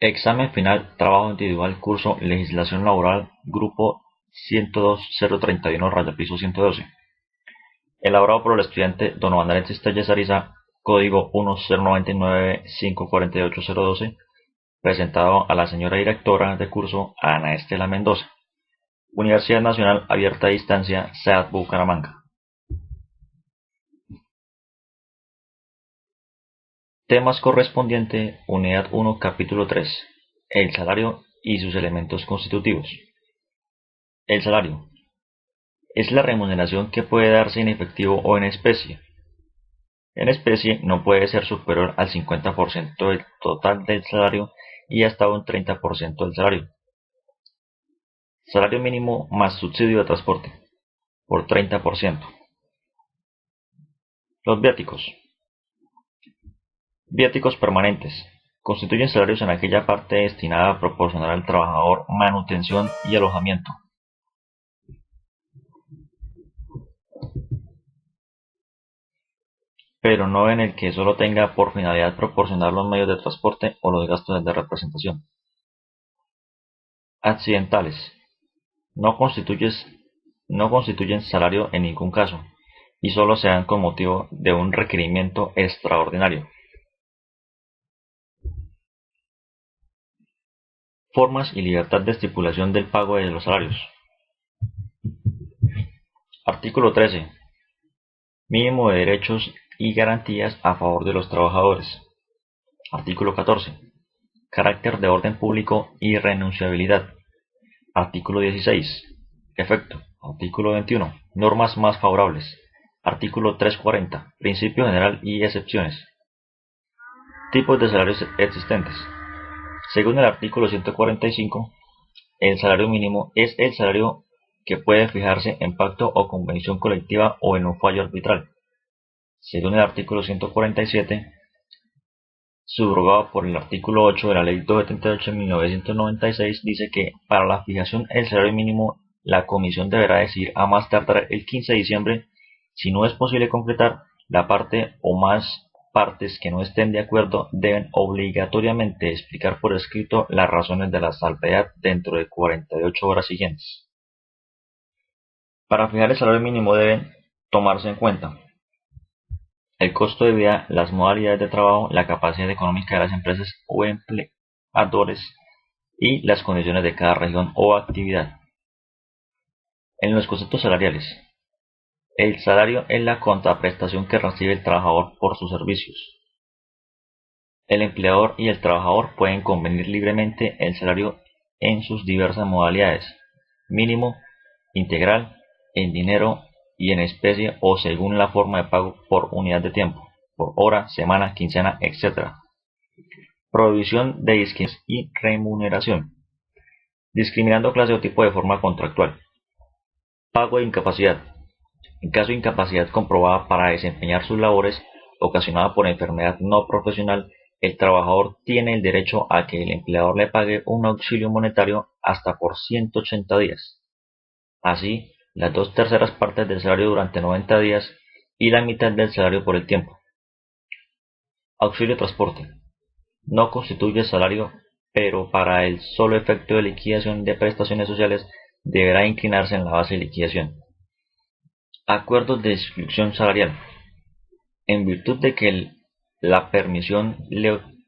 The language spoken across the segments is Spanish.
Examen final, trabajo individual, curso Legislación Laboral, grupo 102.031, piso 112. Elaborado por el estudiante Donovan Alexis Telles Ariza, código 1099548012, presentado a la señora directora de curso Ana Estela Mendoza, Universidad Nacional Abierta a Distancia, SEAD Bucaramanga. Temas correspondiente, Unidad 1, Capítulo 3. El salario y sus elementos constitutivos. El salario es la remuneración que puede darse en efectivo o en especie. En especie no puede ser superior al 50% del total del salario y hasta un 30% del salario. Salario mínimo más subsidio de transporte, por 30%. Los viáticos. Viáticos permanentes. Constituyen salarios en aquella parte destinada a proporcionar al trabajador manutención y alojamiento. Pero no en el que solo tenga por finalidad proporcionar los medios de transporte o los gastos de representación. Accidentales. No constituyen salario en ningún caso, y solo se dan con motivo de un requerimiento extraordinario. Formas y libertad de estipulación del pago de los salarios. Artículo 13. Mínimo de derechos y garantías a favor de los trabajadores. Artículo 14. Carácter de orden público y renunciabilidad. Artículo 16. Efecto. Artículo 21. Normas más favorables. Artículo 340. Principio general y excepciones. Tipos de salarios existentes. Según el artículo 145, el salario mínimo es el salario que puede fijarse en pacto o convención colectiva o en un fallo arbitral. Según el artículo 147, subrogado por el artículo 8 de la Ley 278 de 1996, dice que para la fijación del salario mínimo la Comisión deberá decidir a más tardar el 15 de diciembre. Si no es posible concretar, la parte o más partes que no estén de acuerdo deben obligatoriamente explicar por escrito las razones de la salvedad dentro de 48 horas siguientes. Para fijar el salario mínimo deben tomarse en cuenta el costo de vida, las modalidades de trabajo, la capacidad económica de las empresas o empleadores y las condiciones de cada región o actividad. En los conceptos salariales, el salario es la contraprestación que recibe el trabajador por sus servicios. El empleador y el trabajador pueden convenir libremente el salario en sus diversas modalidades: mínimo, integral, en dinero y en especie o según la forma de pago por unidad de tiempo, por hora, semana, quincena, etc. Prohibición de discriminación y remuneración. Discriminando clase o tipo de forma contractual. Pago de incapacidad. En caso de incapacidad comprobada para desempeñar sus labores ocasionada por enfermedad no profesional, el trabajador tiene el derecho a que el empleador le pague un auxilio monetario hasta por 180 días. Así, las 2/3 partes del salario durante 90 días y la mitad del salario por el tiempo. Auxilio de transporte. No constituye salario, pero para el solo efecto de liquidación de prestaciones sociales deberá inclinarse en la base de liquidación. Acuerdos de exclusión salarial. En virtud de que la permisión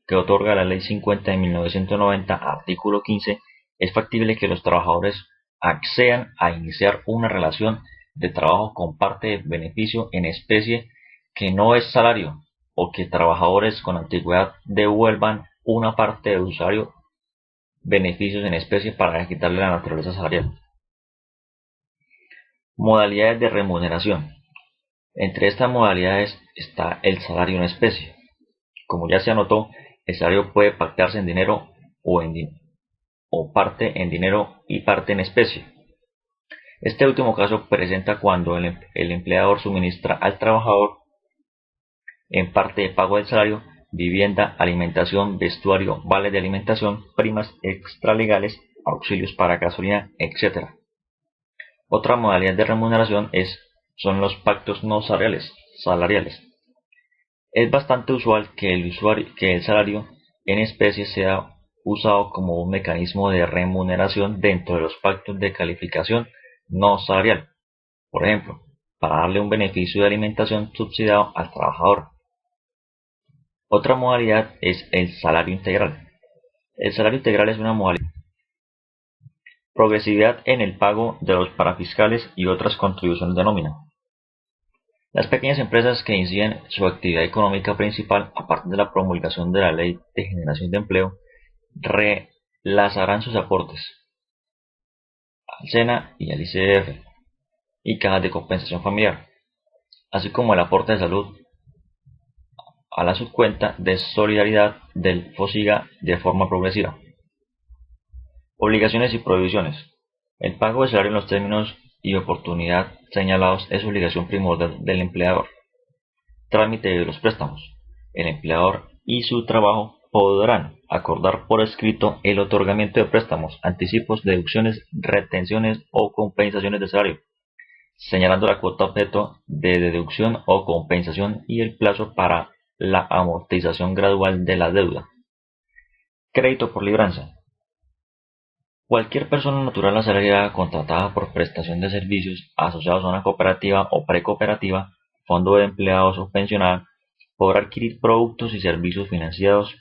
que otorga la Ley 50 de 1990, artículo 15, es factible que los trabajadores accedan a iniciar una relación de trabajo con parte de beneficio en especie que no es salario, o que trabajadores con antigüedad devuelvan una parte de usuario beneficios en especie para quitarle la naturaleza salarial. Modalidades de remuneración. Entre estas modalidades está el salario en especie. Como ya se anotó, el salario puede pactarse en dinero o parte en dinero y parte en especie. Este último caso presenta cuando el empleador suministra al trabajador en parte de pago del salario, vivienda, alimentación, vestuario, vales de alimentación, primas extralegales, auxilios para gasolina, etc. Otra modalidad de remuneración son los pactos no salariales. Es bastante usual que el salario en especie sea usado como un mecanismo de remuneración dentro de los pactos de calificación no salarial, por ejemplo, para darle un beneficio de alimentación subsidiado al trabajador. Otra modalidad es el salario integral. El salario integral es una modalidad de progresividad en el pago de los parafiscales y otras contribuciones de nómina. Las pequeñas empresas que inciden su actividad económica principal a partir de la promulgación de la Ley de Generación de Empleo relanzarán sus aportes al SENA y al ICF y cajas de compensación familiar, así como el aporte de salud a la subcuenta de solidaridad del FOSIGA de forma progresiva. Obligaciones y prohibiciones. El pago de salario en los términos y oportunidad señalados es obligación primordial del empleador. Trámite de los préstamos. El empleador y su trabajo podrán acordar por escrito el otorgamiento de préstamos, anticipos, deducciones, retenciones o compensaciones de salario, señalando la cuota objeto de deducción o compensación y el plazo para la amortización gradual de la deuda. Crédito por libranza. Cualquier persona natural asalariada contratada por prestación de servicios asociados a una cooperativa o precooperativa, fondo de empleados o pensionada, podrá adquirir productos y servicios financiados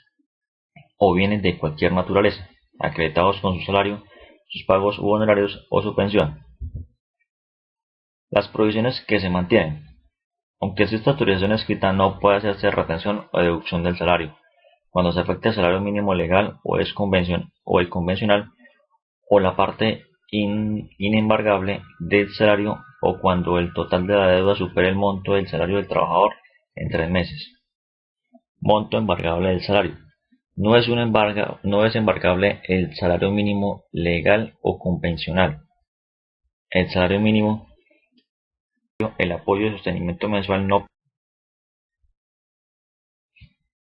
o bienes de cualquier naturaleza, acreditados con su salario, sus pagos u honorarios o su pensión. Las provisiones que se mantienen. Aunque exista autorización escrita, no puede hacerse retención o deducción del salario. Cuando se afecte el salario mínimo legal o el convencional, o la parte inembargable del salario, o cuando el total de la deuda supere el monto del salario del trabajador en 3 meses. Monto embargable del salario. No es embargable el salario mínimo legal o convencional. El salario mínimo, el apoyo de sostenimiento mensual no.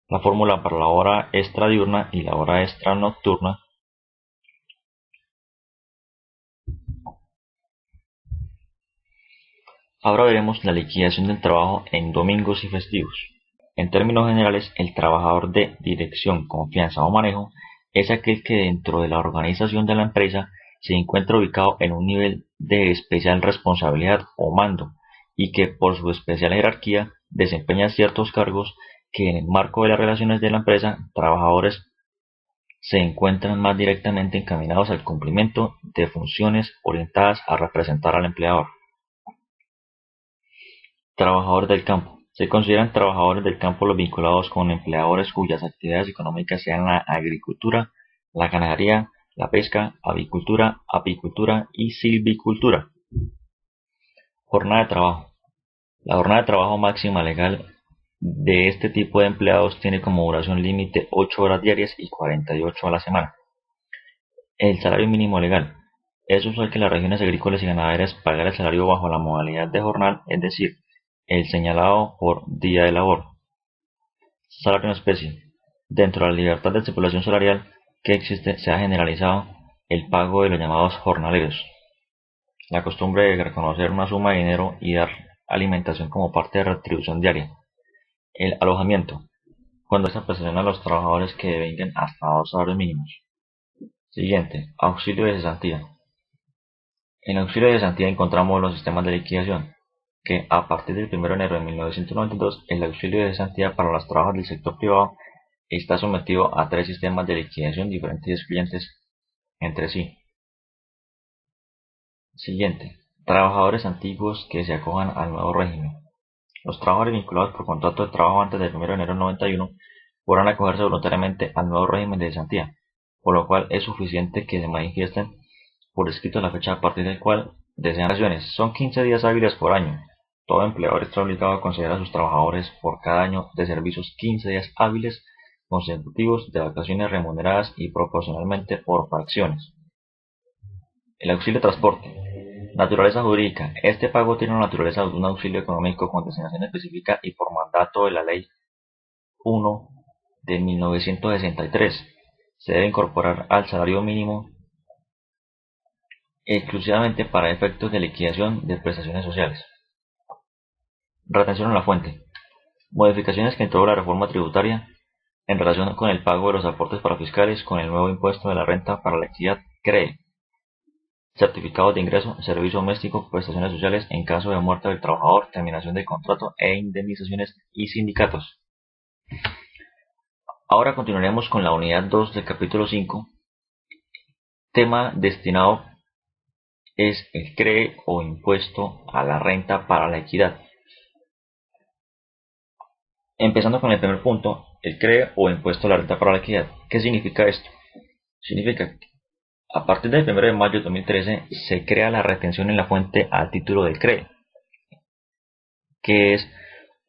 La fórmula para la hora extra diurna y la hora extra nocturna. Ahora veremos la liquidación del trabajo en domingos y festivos. En términos generales, el trabajador de dirección, confianza o manejo es aquel que dentro de la organización de la empresa se encuentra ubicado en un nivel de especial responsabilidad o mando y que por su especial jerarquía desempeña ciertos cargos que en el marco de las relaciones de la empresa, trabajadores se encuentran más directamente encaminados al cumplimiento de funciones orientadas a representar al empleador. Trabajadores del campo. Se consideran trabajadores del campo los vinculados con empleadores cuyas actividades económicas sean la agricultura, la ganadería, la pesca, avicultura, apicultura y silvicultura. Jornada de trabajo. La jornada de trabajo máxima legal de este tipo de empleados tiene como duración límite 8 horas diarias y 48 a la semana. El salario mínimo legal. Es usual que las regiones agrícolas y ganaderas paguen el salario bajo la modalidad de jornal, es decir, el señalado por día de labor. Salario en especie. Dentro de la libertad de estipulación salarial que existe, se ha generalizado el pago de los llamados jornaleros. La costumbre de reconocer una suma de dinero y dar alimentación como parte de retribución diaria. El alojamiento. Cuando se prestación a los trabajadores que devengan hasta 2 salarios mínimos. Siguiente. Auxilio de cesantía. En el auxilio de cesantía encontramos los sistemas de liquidación, que a partir del 1 de enero de 1992 el auxilio de cesantía para los trabajos del sector privado está sometido a 3 sistemas de liquidación diferentes y excluyentes entre sí. Siguiente. Trabajadores antiguos que se acojan al nuevo régimen. Los trabajadores vinculados por contrato de trabajo antes del 1 de enero de 91 podrán acogerse voluntariamente al nuevo régimen de cesantía, por lo cual es suficiente que se manifiesten por escrito la fecha a partir del cual desean vacaciones. Son 15 días hábiles por año. Todo empleador está obligado a conceder a sus trabajadores por cada año de servicios 15 días hábiles consecutivos de vacaciones remuneradas y proporcionalmente por fracciones. El auxilio de transporte. Naturaleza jurídica. Este pago tiene la naturaleza de un auxilio económico con designación específica y por mandato de la Ley 1 de 1963. Se debe incorporar al salario mínimo exclusivamente para efectos de liquidación de prestaciones sociales. Retención en la fuente. Modificaciones que introdujo la reforma tributaria en relación con el pago de los aportes parafiscales con el nuevo impuesto de la renta para la equidad CREE, certificados de ingreso, servicio doméstico, prestaciones sociales en caso de muerte del trabajador, terminación del contrato e indemnizaciones y sindicatos. Ahora continuaremos con la unidad 2 del capítulo 5. Tema destinado es el CREE o impuesto a la renta para la equidad. Empezando con el primer punto, el CREE o impuesto a la renta para la equidad. ¿Qué significa esto? Significa que a partir del 1 de mayo de 2013 se crea la retención en la fuente al título del CREE, que es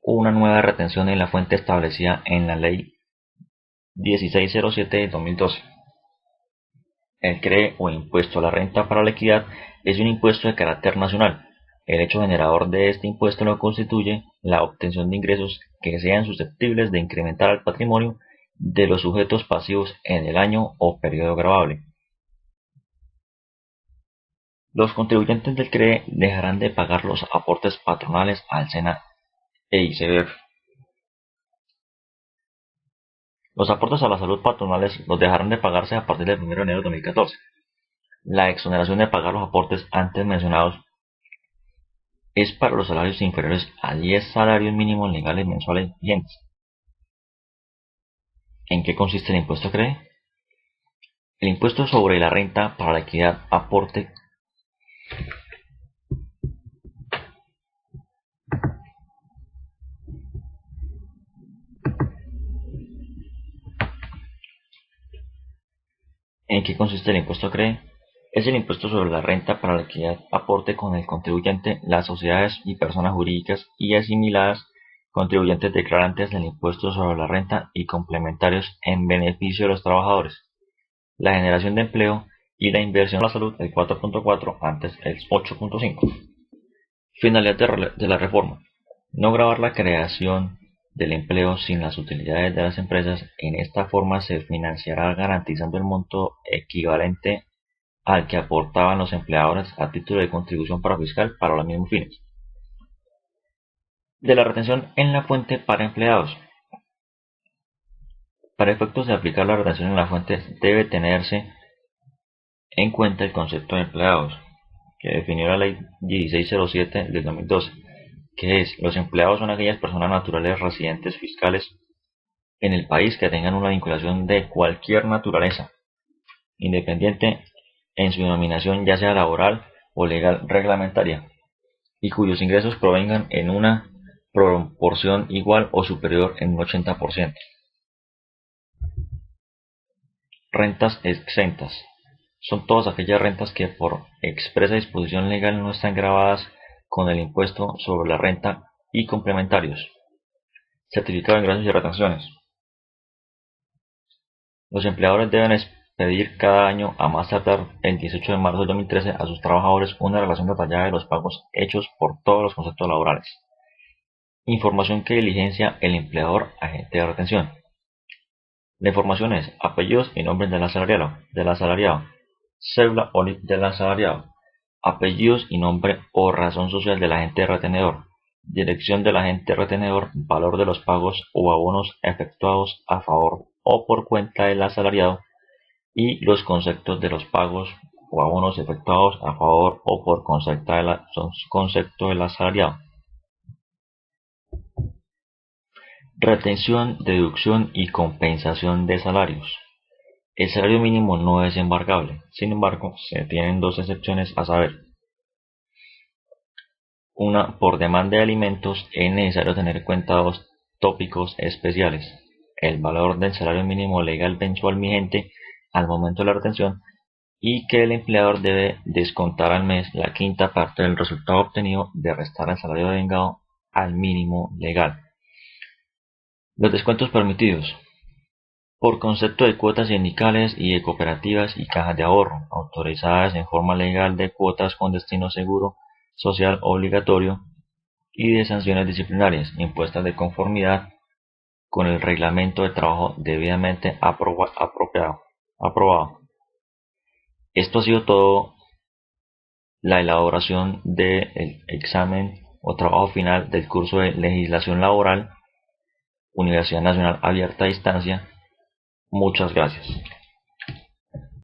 una nueva retención en la fuente establecida en la Ley 1607 de 2012. El CREE o impuesto a la renta para la equidad es un impuesto de carácter nacional. El hecho generador de este impuesto lo constituye la obtención de ingresos que sean susceptibles de incrementar el patrimonio de los sujetos pasivos en el año o periodo gravable. Los contribuyentes del CREE dejarán de pagar los aportes patronales al SENA e ICBF. Los aportes a la salud patronales los dejarán de pagarse a partir del 1 de enero de 2014. La exoneración de pagar los aportes antes mencionados es para los salarios inferiores a 10 salarios mínimos legales mensuales vigentes. ¿En qué consiste el impuesto CREE? El impuesto sobre la renta para la equidad aporte ¿En qué consiste el impuesto CREE? Es el impuesto sobre la renta para la equidad aporte con el contribuyente, las sociedades y personas jurídicas y asimiladas, contribuyentes declarantes del impuesto sobre la renta y complementarios en beneficio de los trabajadores, la generación de empleo y la inversión en la salud, el 4.4 antes el 8.5. Finalidad de la reforma: no gravar la creación del empleo sin las utilidades de las empresas. En esta forma se financiará garantizando el monto equivalente al que aportaban los empleadores a título de contribución parafiscal para los mismos fines. De la retención en la fuente para empleados. Para efectos de aplicar la retención en la fuente debe tenerse en cuenta el concepto de empleados, que definió la Ley 1607 del 2012, que es: los empleados son aquellas personas naturales residentes fiscales en el país que tengan una vinculación de cualquier naturaleza, independiente en su denominación, ya sea laboral o legal reglamentaria, y cuyos ingresos provengan en una proporción igual o superior en un 80%. Rentas exentas. Son todas aquellas rentas que por expresa disposición legal no están gravadas con el impuesto sobre la renta y complementarios. Certificado de ingresos y retenciones. Los empleadores deben expedir cada año, a más tardar el 18 de marzo de 2013, a sus trabajadores una relación detallada de los pagos hechos por todos los conceptos laborales. Información que diligencia el empleador agente de retención. La información es: apellidos y nombres del asalariado, cédula o NIF del asalariado, apellidos y nombre o razón social del agente retenedor, dirección del agente retenedor, valor de los pagos o abonos efectuados a favor o por cuenta del asalariado y los conceptos de los pagos o abonos efectuados a favor o por concepto del asalariado. Retención, deducción y compensación de salarios. El salario mínimo no es embargable, sin embargo, se tienen dos excepciones a saber. Una: por demanda de alimentos es necesario tener en cuenta dos tópicos especiales: el valor del salario mínimo legal mensual vigente al momento de la retención, y que el empleador debe descontar al mes la quinta parte del resultado obtenido de restar el salario devengado al mínimo legal. Los descuentos permitidos: por concepto de cuotas sindicales y de cooperativas y cajas de ahorro, autorizadas en forma legal, de cuotas con destino seguro social obligatorio y de sanciones disciplinarias impuestas de conformidad con el reglamento de trabajo debidamente aprobado. Esto ha sido todo la elaboración del examen o trabajo final del curso de legislación laboral Universidad Nacional Abierta a Distancia. Muchas gracias.